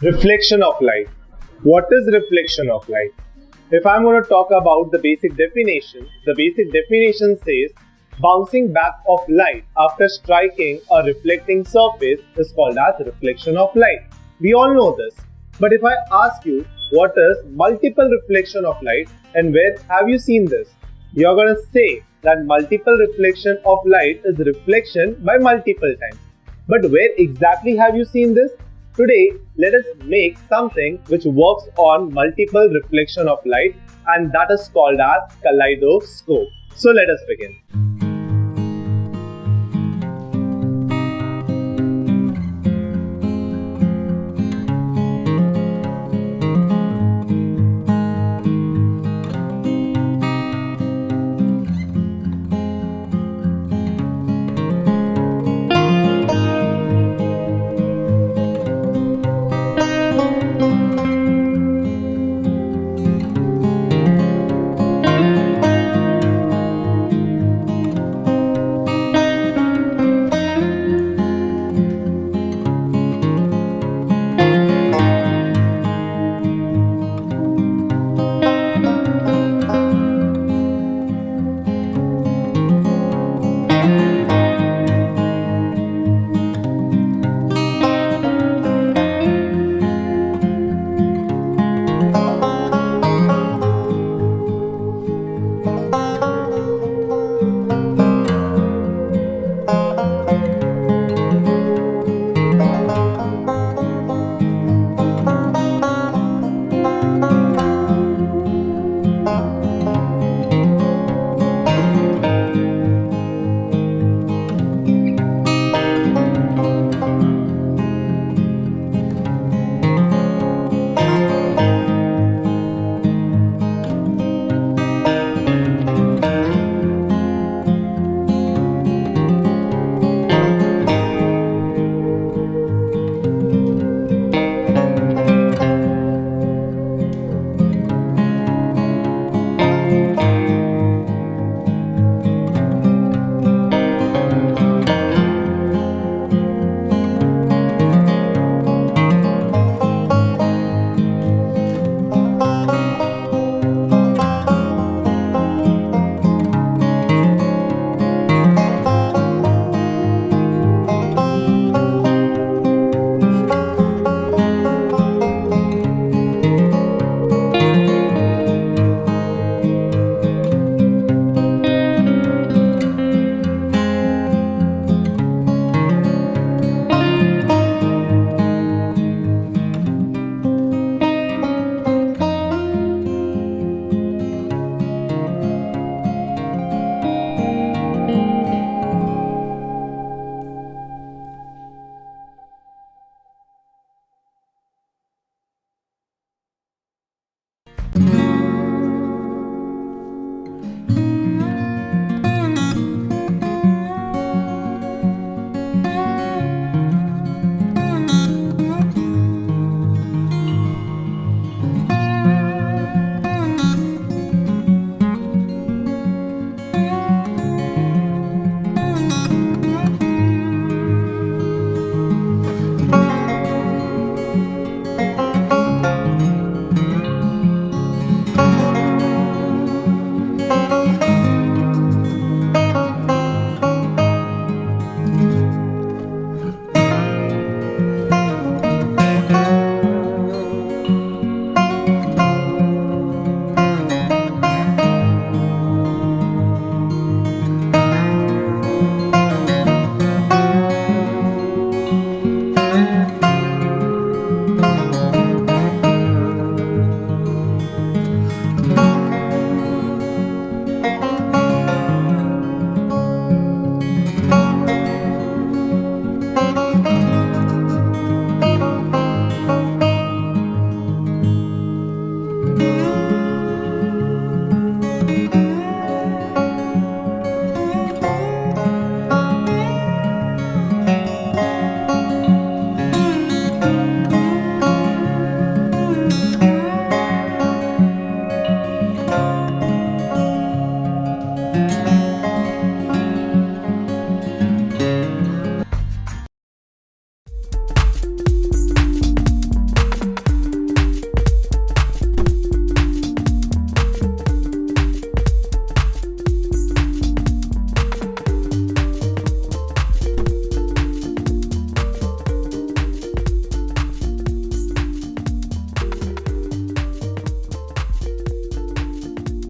Reflection of light. What is reflection of light? If I'm going to talk about the basic definition says bouncing back of light after striking a reflecting surface is called as reflection of light. We all know this. But if I ask you what is multiple reflection of light and where have you seen this? You're going to say that multiple reflection of light is reflection by multiple times. But where exactly have you seen this? Today, let us make something which works on multiple reflection of light, and that is called as Kaleidoscope. So let us begin.